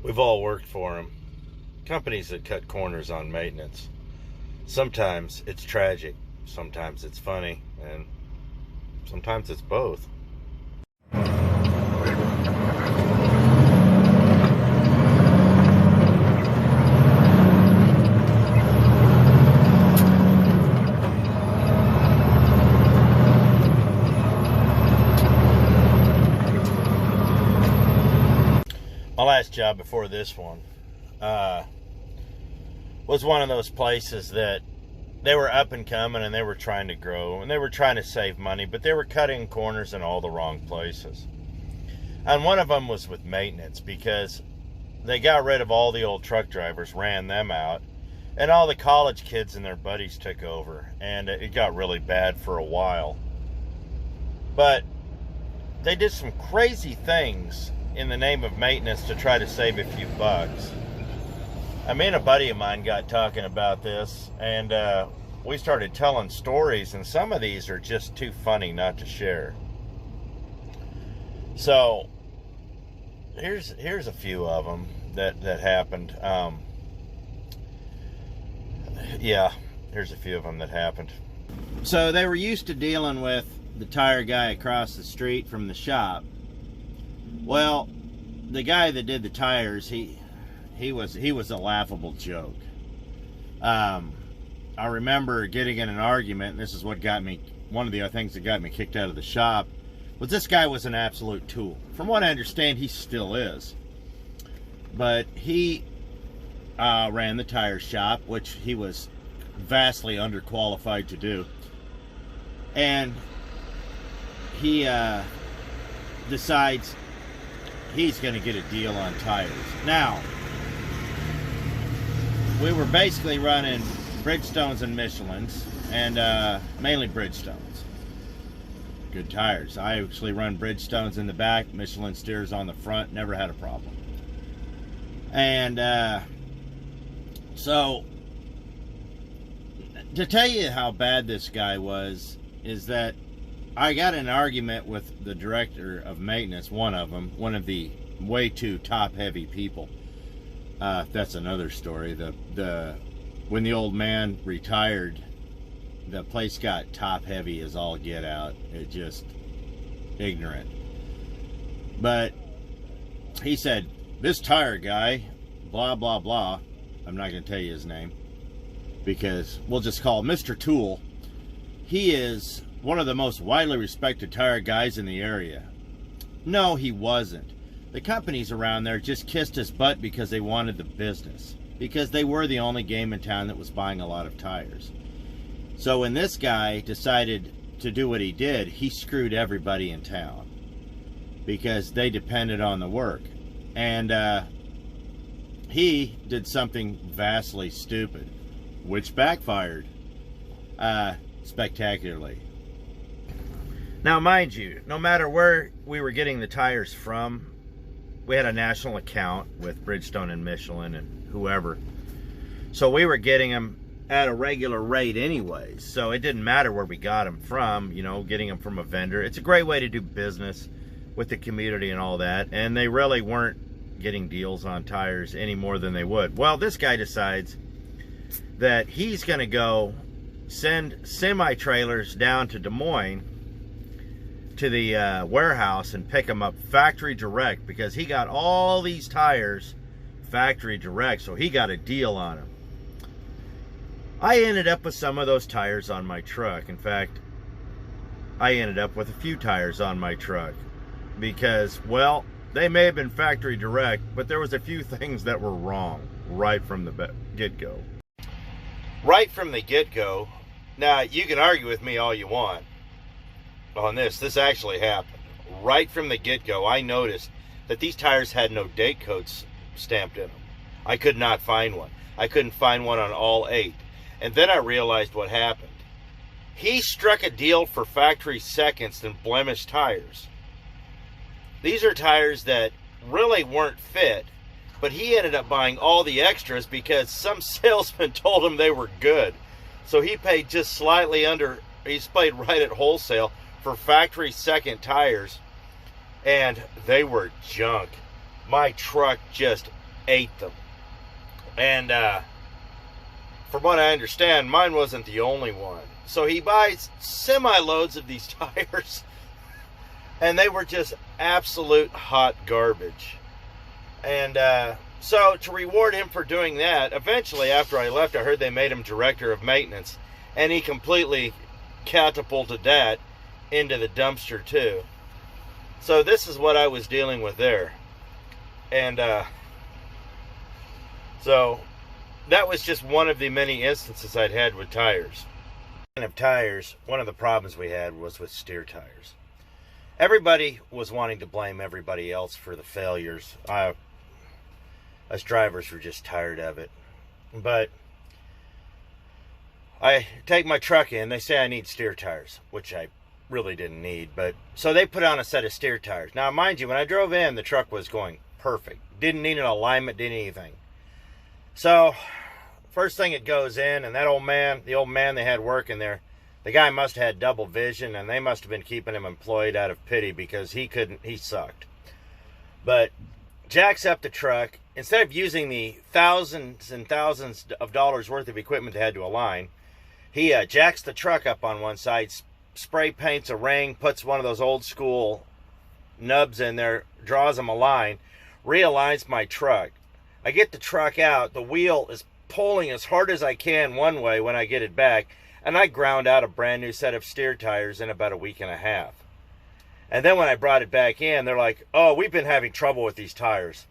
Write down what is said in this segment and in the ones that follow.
We've all worked for them. Companies that cut corners on maintenance. Sometimes it's tragic, sometimes it's funny, and sometimes it's both. My last job before this one was one of those places that they were up and coming and they were trying to grow and they were trying to save money, but they were cutting corners in all the wrong places. And one of them was with maintenance, because they got rid of all the old truck drivers, ran them out, and all the college kids and their buddies took over, and it got really bad for a while. But they did some crazy things in the name of maintenance to try to save a few bucks. Me and a buddy of mine got talking about this, and we started telling stories, and some of these are just too funny not to share. So here's a few of them that happened. Here's a few of them that happened. So they were used to dealing with the tire guy across the street from the shop. Well, the guy that did the tires, he was a laughable joke. I remember getting in an argument, and this is what got me, one of the things that got me kicked out of the shop, was this guy was an absolute tool. From what I understand, he still is. But he ran the tire shop, which he was vastly underqualified to do. And he decides he's going to get a deal on tires. Now, we were basically running Bridgestones and Michelins, and mainly Bridgestones. Good tires. I actually run Bridgestones in the back, Michelin steers on the front, never had a problem. And so, to tell you how bad this guy was, is that I got in an argument with the director of maintenance, one of the way too top-heavy people. That's another story. When the old man retired, the place got top-heavy as all get out. It just ignorant. But he said, this tire guy, blah, blah, blah. I'm not going to tell you his name, because we'll just call him Mr. Tool. He is one of the most widely respected tire guys in the area. No, he wasn't. The companies around there just kissed his butt because they wanted the business, because they were the only game in town that was buying a lot of tires. So when this guy decided to do what he did, he screwed everybody in town because they depended on the work. And he did something vastly stupid, which backfired spectacularly. Now, mind you, no matter where we were getting the tires from, we had a national account with Bridgestone and Michelin and whoever. So we were getting them at a regular rate anyways. So it didn't matter where we got them from, getting them from a vendor. It's a great way to do business with the community and all that. And they really weren't getting deals on tires any more than they would. Well, this guy decides that he's going to go send semi-trailers down to Des Moines to the warehouse and pick them up factory direct, because he got all these tires factory direct, so he got a deal on them. I ended up with some of those tires on my truck. In fact, I ended up with a few tires on my truck because, well, they may have been factory direct, but there was a few things that were wrong right from the get-go. Right from the get-go. Now, you can argue with me all you want on this. This actually happened. Right from the get-go, I noticed that these tires had no date codes stamped in them. I could not find one. I couldn't find one on all 8. And then I realized what happened. He struck a deal for factory seconds and blemished tires. These are tires that really weren't fit, but he ended up buying all the extras because some salesman told him they were good. So he paid just slightly under, he's paid right at wholesale for factory second tires, and they were junk. My truck just ate them. And from what I understand, mine wasn't the only one. So he buys semi-loads of these tires, and they were just absolute hot garbage. And so to reward him for doing that, eventually after I left, I heard they made him director of maintenance, and he completely catapulted that into the dumpster too. So this is what I was dealing with there. And so that was just one of the many instances I'd had with tires. And of tires, one of the problems we had was with steer tires. Everybody was wanting to blame everybody else for the failures. Us drivers were just tired of it. But I take my truck in, they say I need steer tires, which I really didn't need. But so they put on a set of steer tires. Now, mind you, when I drove in, the truck was going perfect. Didn't need an alignment, didn't anything. So first thing it goes in, and that old man, the old man they had working there, the guy must have had double vision, and they must have been keeping him employed out of pity, because he sucked. But jacks up the truck. Instead of using the thousands and thousands of dollars worth of equipment they had to align, he jacks the truck up on one side, spray paints a ring, puts one of those old school nubs in there, draws them a line, realigns my truck. I get the truck out, the wheel is pulling as hard as I can one way when I get it back, and I ground out a brand new set of steer tires in about a week and a half. And then when I brought it back in, they're like, oh, we've been having trouble with these tires.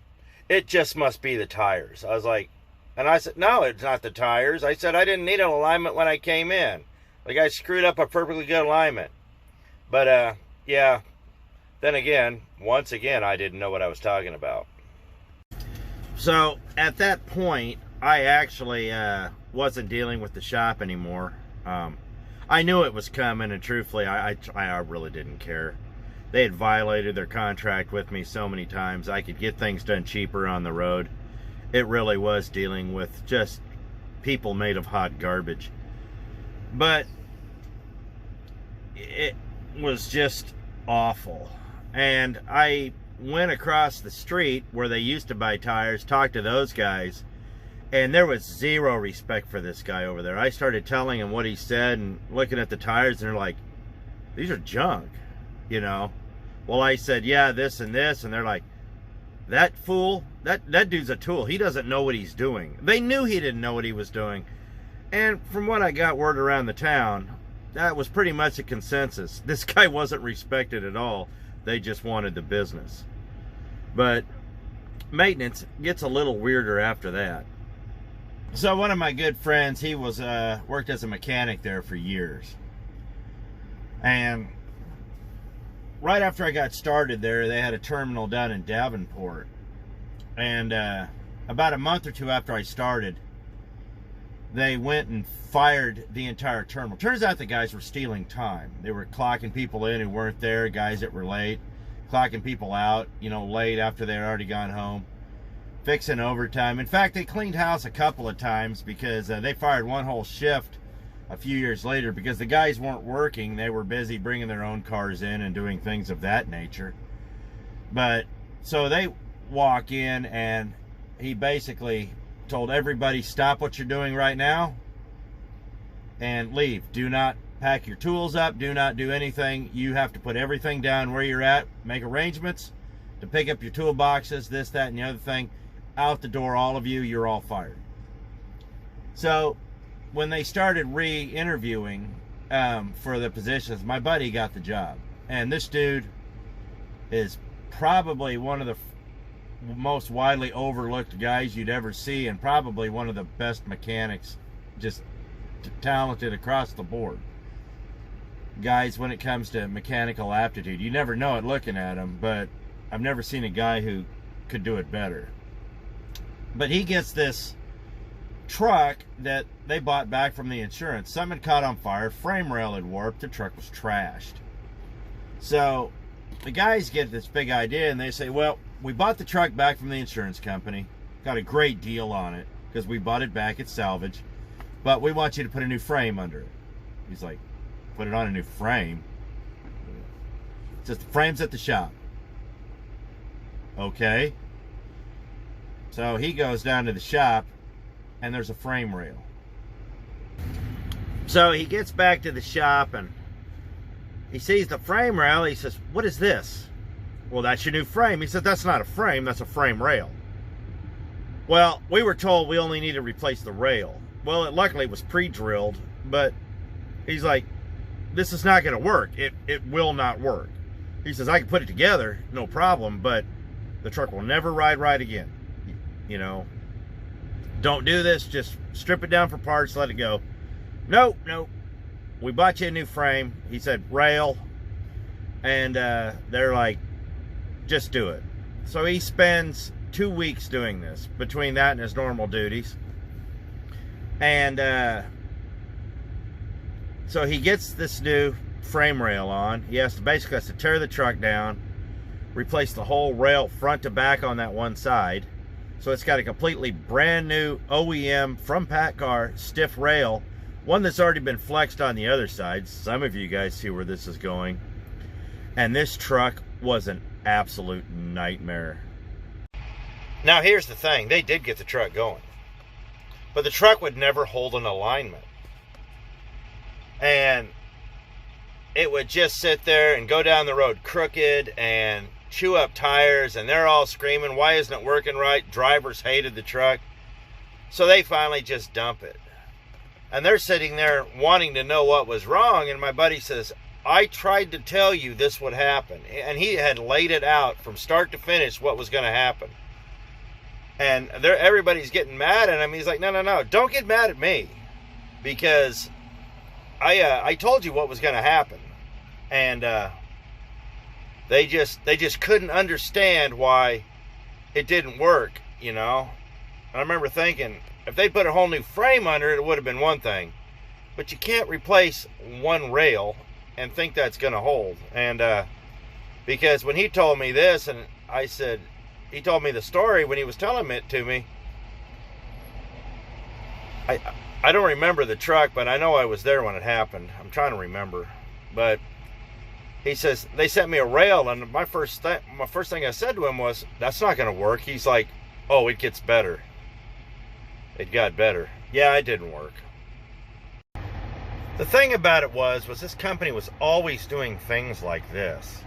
It just must be the tires. I was like, and I said, no, it's not the tires. I said I didn't need an alignment when I came in. The guy screwed up a perfectly good alignment. But, yeah, then again, once again, I didn't know what I was talking about. So at that point, I actually wasn't dealing with the shop anymore. I knew it was coming, and truthfully, I really didn't care. They had violated their contract with me so many times. I could get things done cheaper on the road. It really was dealing with just people made of hot garbage. But it was just awful. And I went across the street where they used to buy tires, talked to those guys, and there was zero respect for this guy over there. I started telling him what he said and looking at the tires, and they're like, these are junk, you know. Well, I said, yeah, this and this, and they're like, that fool, that dude's a tool. He doesn't know what he's doing. They knew he didn't know what he was doing. And from what I got word around the town, that was pretty much a consensus. This guy wasn't respected at all. They just wanted the business. But maintenance gets a little weirder after that. So one of my good friends, he was worked as a mechanic there for years. And right after I got started there, they had a terminal down in Davenport. And about a month or two after I started, they went and fired the entire terminal. Turns out the guys were stealing time. They were clocking people in who weren't there, guys that were late, clocking people out, you know, late after they had already gone home, fixing overtime. In fact, they cleaned house a couple of times because they fired one whole shift a few years later because the guys weren't working. They were busy bringing their own cars in and doing things of that nature. But so they walk in, and he basically told everybody, stop what you're doing right now and leave. Do not pack your tools up. Do not do anything. You have to put everything down where you're at. Make arrangements to pick up your toolboxes, this, that, and the other thing. Out the door, all of you. You're all fired. So when they started re-interviewing for the positions, my buddy got the job. And this dude is probably one of the most widely overlooked guys you'd ever see, and probably one of the best mechanics, just talented across the board. Guys, when it comes to mechanical aptitude, you never know it looking at him, but I've never seen a guy who could do it better. But he gets this truck that they bought back from the insurance. Something had caught on fire, frame rail had warped, the truck was trashed. So the guys get this big idea, and they say, well, we bought the truck back from the insurance company, got a great deal on it because we bought it back at salvage, but we want you to put a new frame under it. He's like, put it on a new frame? It says the frame's at the shop. Okay. So he goes down to the shop, and there's a frame rail. So he gets back to the shop, and he sees the frame rail. He says, "What is this?" "Well, that's your new frame." He said, "That's not a frame, that's a frame rail." Well, we were told we only need to replace the rail. Well, luckily it was pre-drilled, but he's like, "This is not going to work. It will not work." He says, "I can put it together, no problem, but the truck will never ride right again. You know, don't do this. Just strip it down for parts, let it go." Nope. We bought you a new frame. He said, rail. And they're like, just do it. So he spends 2 weeks doing this, between that and his normal duties. And so he gets this new frame rail on. He basically has to tear the truck down, replace the whole rail front to back on that one side. So it's got a completely brand new OEM from PACCAR stiff rail, one that's already been flexed on the other side. Some of you guys see where this is going. And this truck was an absolute nightmare. Now here's the thing, they did get the truck going, but the truck would never hold an alignment. And it would just sit there and go down the road crooked and chew up tires, and they're all screaming, "Why isn't it working right?" Drivers hated the truck. So they finally just dump it. And they're sitting there wanting to know what was wrong, and my buddy says, "I tried to tell you this would happen." And he had laid it out from start to finish what was going to happen. And everybody's getting mad at him. He's like, no, don't get mad at me, because I told you what was going to happen. And they just couldn't understand why it didn't work, you know. And I remember thinking, if they put a whole new frame under it, it would have been one thing. But you can't replace one rail and think that's going to hold. And because when he told me this, and I said, he told me the story when he was telling it to me. I don't remember the truck, but I know I was there when it happened. I'm trying to remember. But he says, they sent me a rail, and my first thing I said to him was, "That's not going to work." He's like, "Oh, it gets better." It got better. Yeah, it didn't work. The thing about it was this company was always doing things like this.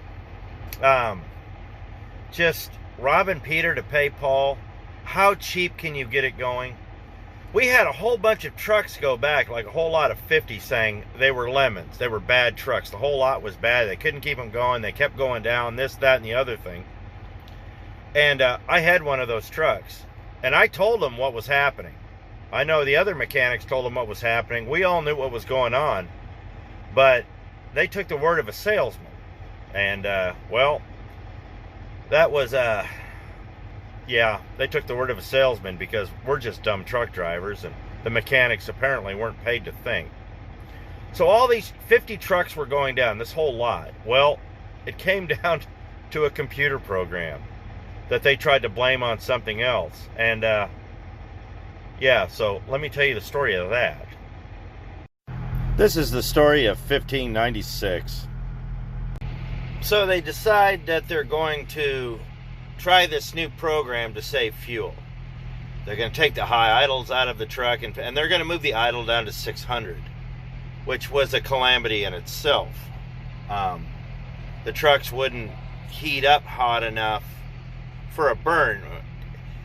Just robbing Peter to pay Paul. How cheap can you get it going? We had a whole bunch of trucks go back, like a whole lot of 50, saying they were lemons. They were bad trucks. The whole lot was bad. They couldn't keep them going. They kept going down, this, that, and the other thing. And I had one of those trucks. And I told them what was happening. I know the other mechanics told them what was happening. We all knew what was going on. But they took the word of a salesman. And, well, that was, yeah, they took the word of a salesman, because we're just dumb truck drivers, and the mechanics apparently weren't paid to think. So all these 50 trucks were going down, this whole lot. Well, it came down to a computer program that they tried to blame on something else. And, yeah, so let me tell you the story of that. This is the story of 1596. So they decide that they're going to try this new program to save fuel. They're going to take the high idles out of the truck, and they're going to move the idle down to 600, which was a calamity in itself. The trucks wouldn't heat up hot enough for a burn.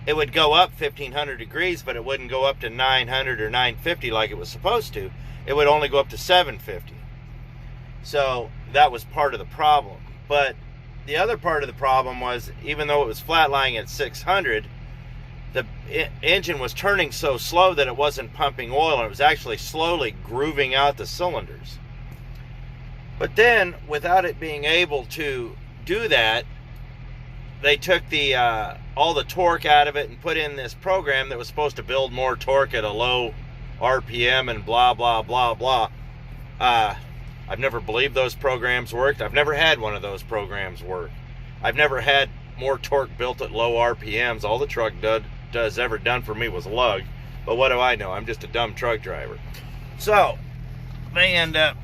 It would go up 1,500 degrees, but it wouldn't go up to 900 or 950 like it was supposed to. It would only go up to 750. So that was part of the problem. But the other part of the problem was, even though it was flat lying at 600, the engine was turning so slow that it wasn't pumping oil, and it was actually slowly grooving out the cylinders. But then, without it being able to do that, they took the all the torque out of it and put in this program that was supposed to build more torque at a low RPM and blah, blah, blah, blah. I've never believed those programs worked. I've never had one of those programs work. I've never had more torque built at low RPMs. All the truck does ever done for me was lug. But what do I know? I'm just a dumb truck driver. So they end up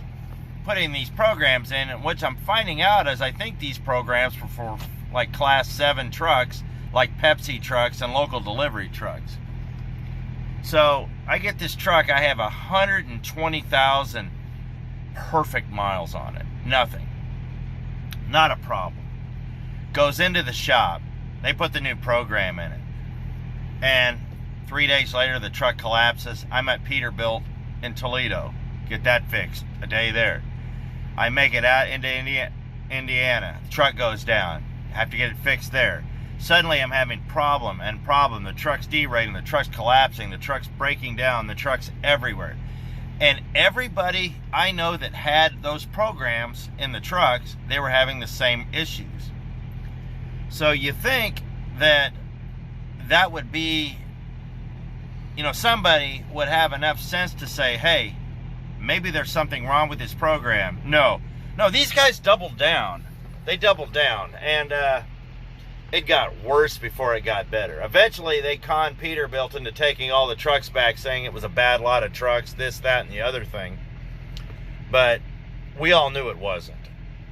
putting these programs in, and which I'm finding out is I think these programs for like class 7 trucks, like Pepsi trucks and local delivery trucks. So I get this truck, I have 120,000 perfect miles on it. Nothing. Not a problem. Goes into the shop. They put the new program in it. And 3 days later, the truck collapses. I'm at Peterbilt in Toledo. Get that fixed. A day there. I make it out into Indiana. The truck goes down. Have to get it fixed there. Suddenly I'm having problem. The truck's derating, the truck's collapsing, the truck's breaking down, the truck's everywhere. And everybody I know that had those programs in the trucks, they were having the same issues. So you think that that would be, somebody would have enough sense to say, hey, maybe there's something wrong with this program. No, these guys doubled down. They doubled down, and it got worse before it got better. Eventually, they conned Peterbilt into taking all the trucks back, saying it was a bad lot of trucks, this, that, and the other thing. But we all knew it wasn't.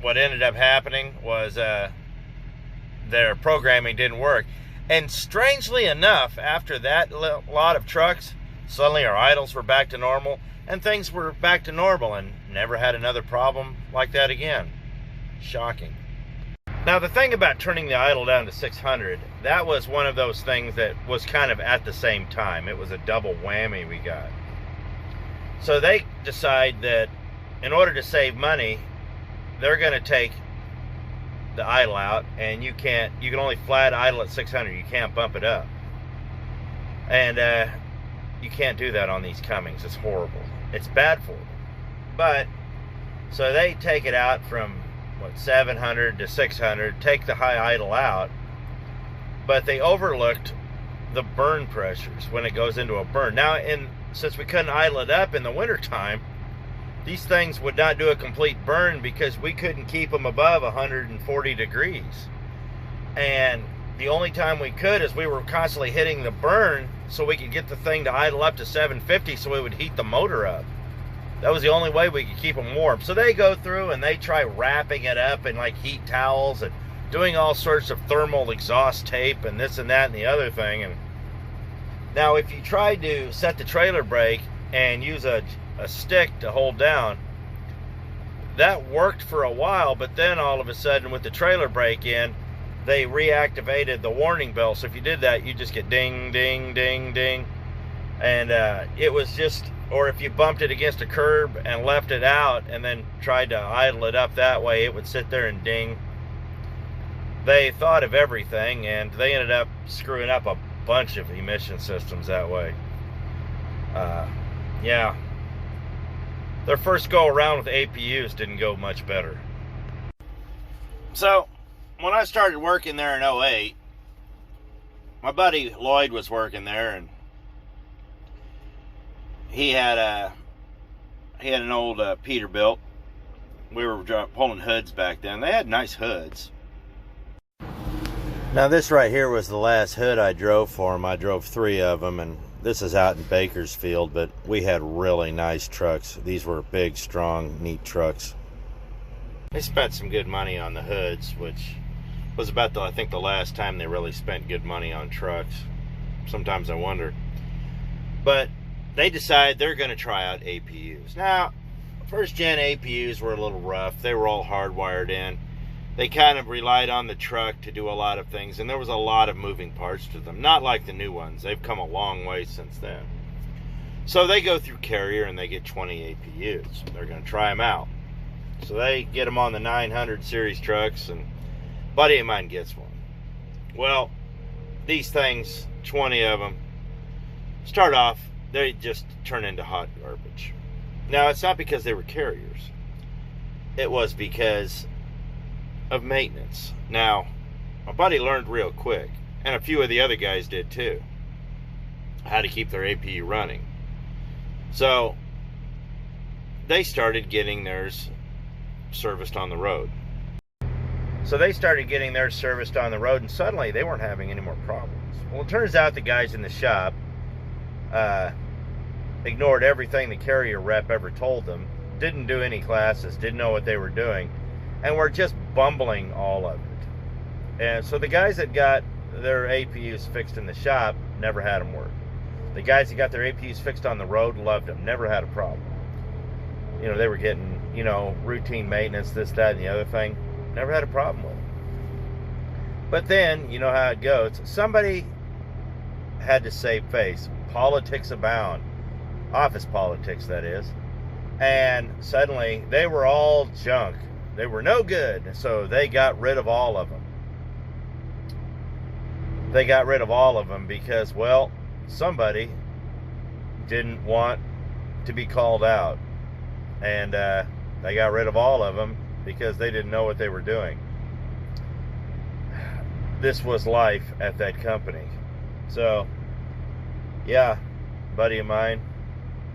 What ended up happening was their programming didn't work. And strangely enough, after that lot of trucks, suddenly our idles were back to normal, and things were back to normal, and never had another problem like that again. Shocking. Now, the thing about turning the idle down to 600, that was one of those things that was kind of at the same time. It was a double whammy we got. So they decide that in order to save money, they're going to take the idle out, and you can only flat idle at 600. You can't bump it up. And you can't do that on these Cummings. It's horrible. It's bad for them. But, so they take it out from 700 to 600, take the high idle out, but they overlooked the burn pressures when it goes into a burn. Now, since we couldn't idle it up in the wintertime, these things would not do a complete burn because we couldn't keep them above 140 degrees. And the only time we could is we were constantly hitting the burn so we could get the thing to idle up to 750 so it would heat the motor up. That was the only way we could keep them warm. So they go through and they try wrapping it up in like heat towels and doing all sorts of thermal exhaust tape and this and that and the other thing. And now if you try to set the trailer brake and use a stick to hold down, that worked for a while, but then all of a sudden with the trailer brake in, they reactivated the warning bell. So if you did that, you just get ding, ding, ding, ding. And it was just, or if you bumped it against a curb and left it out and then tried to idle it up that way, it would sit there and ding. They thought of everything, and they ended up screwing up a bunch of emission systems that way. Yeah. Their first go around with APUs didn't go much better. So, when I started working there in 08, my buddy Lloyd was working there, and he had an old Peterbilt. We were pulling hoods back then. They had nice hoods. Now this right here was the last hood I drove for him. I drove 3 of them, and this is out in Bakersfield, but we had really nice trucks. These were big, strong, neat trucks. They spent some good money on the hoods, which was about I think the last time they really spent good money on trucks. Sometimes I wonder. But they decided they're going to try out APUs. Now, first gen APUs were a little rough. They were all hardwired in. They kind of relied on the truck to do a lot of things, and there was a lot of moving parts to them. Not like the new ones. They've come a long way since then. So they go through Carrier and they get 20 APUs. They're going to try them out. So they get them on the 900 series trucks, and a buddy of mine gets one. Well, these things, 20 of them, start off, they just turn into hot garbage. Now, it's not because they were Carriers. It was because of maintenance. Now, my buddy learned real quick, and a few of the other guys did too, how to keep their APU running. So they started getting theirs serviced on the road. So they started getting theirs serviced on the road, and suddenly they weren't having any more problems. Well, it turns out the guys in the shop ignored everything the Carrier rep ever told them, didn't do any classes, didn't know what they were doing, and were just bumbling all of it. And so the guys that got their APUs fixed in the shop never had them work. The guys that got their APUs fixed on the road loved them, never had a problem. You know, they were getting, you know, routine maintenance, this, that, and the other thing. Never had a problem with it. But then, you know how it goes. Somebody had to save face. Politics abound. Office politics, that is. And suddenly, they were all junk. They were no good. So they got rid of all of them. They got rid of all of them because, well, somebody didn't want to be called out. And they got rid of all of them because they didn't know what they were doing. This was life at that company. So, yeah, buddy of mine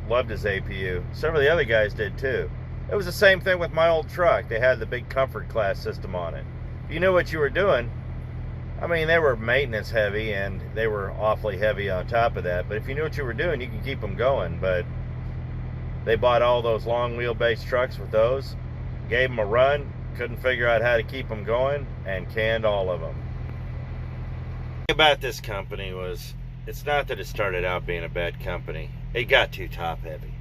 loved his APU. Some of the other guys did too. It was the same thing with my old truck. They had the big comfort class system on it. If you knew what you were doing, I mean, they were maintenance heavy and they were awfully heavy on top of that. But if you knew what you were doing, you could keep them going. But they bought all those long wheelbase trucks with those, gave them a run, couldn't figure out how to keep them going, and canned all of them. The thing about this company was, it's not that it started out being a bad company. It got too top heavy.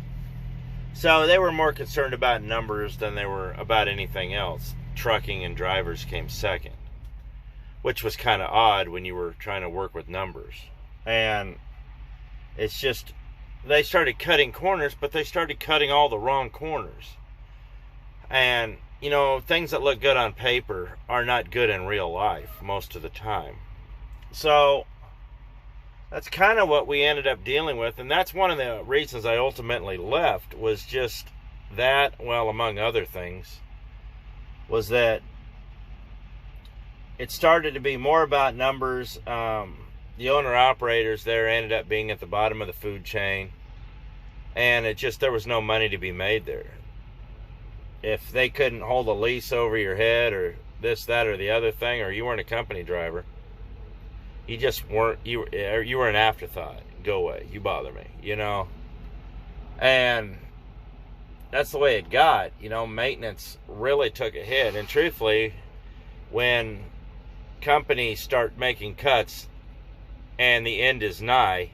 So they were more concerned about numbers than they were about anything else. Trucking and drivers came second, which was kind of odd when you were trying to work with numbers. And it's just, they started cutting corners, but they started cutting all the wrong corners. And, you know, things that look good on paper are not good in real life most of the time. So that's kind of what we ended up dealing with. And that's one of the reasons I ultimately left, was just that, well, among other things, was that it started to be more about numbers. The owner-operators there ended up being at the bottom of the food chain. And it just, there was no money to be made there. If they couldn't hold a lease over your head or this, that, or the other thing, or you weren't a company driver, you just weren't, you were an afterthought. Go away. You bother me, you know. And that's the way it got. You know, maintenance really took a hit. And truthfully, when companies start making cuts and the end is nigh,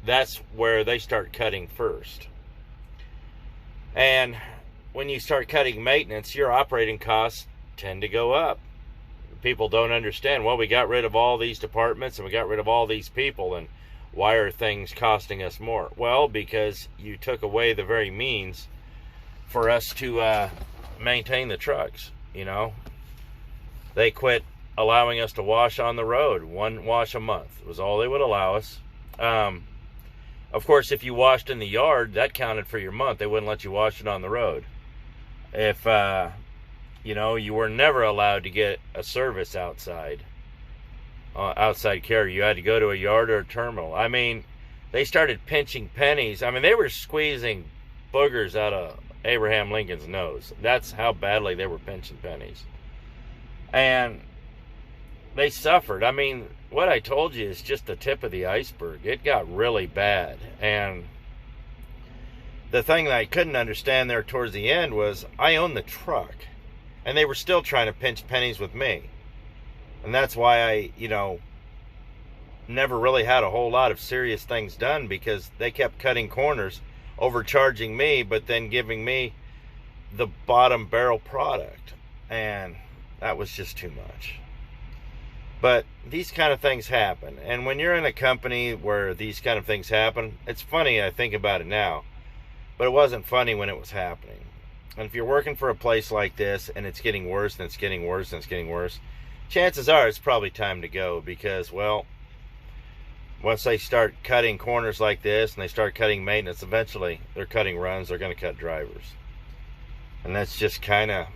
that's where they start cutting first. And when you start cutting maintenance, your operating costs tend to go up. People don't understand, well, we got rid of all these departments and we got rid of all these people, and why are things costing us more? Well, because you took away the very means for us to maintain the trucks, you know. They quit allowing us to wash on the road. 1 wash a month was all they would allow us. Of course, if you washed in the yard, that counted for your month. They wouldn't let you wash it on the road. If, you know, you were never allowed to get a service outside care. You had to go to a yard or a terminal. I mean, they started pinching pennies. I mean, they were squeezing boogers out of Abraham Lincoln's nose. That's how badly they were pinching pennies. And they suffered. I mean, what I told you is just the tip of the iceberg. It got really bad. And the thing that I couldn't understand there towards the end was, I owned the truck, and they were still trying to pinch pennies with me. And that's why I, you know, never really had a whole lot of serious things done, because they kept cutting corners, overcharging me, but then giving me the bottom barrel product. And that was just too much. But these kind of things happen. And when you're in a company where these kind of things happen, it's funny, I think about it now, but it wasn't funny when it was happening. And if you're working for a place like this and it's getting worse and it's getting worse and it's getting worse, chances are it's probably time to go, because, well, once they start cutting corners like this and they start cutting maintenance, eventually they're cutting runs, they're going to cut drivers. And that's just kind of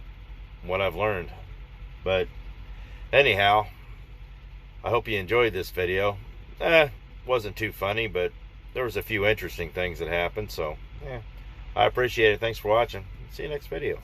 what I've learned. But anyhow, I hope you enjoyed this video. Wasn't too funny, but there was a few interesting things that happened. So, yeah, I appreciate it. Thanks for watching. See you next video.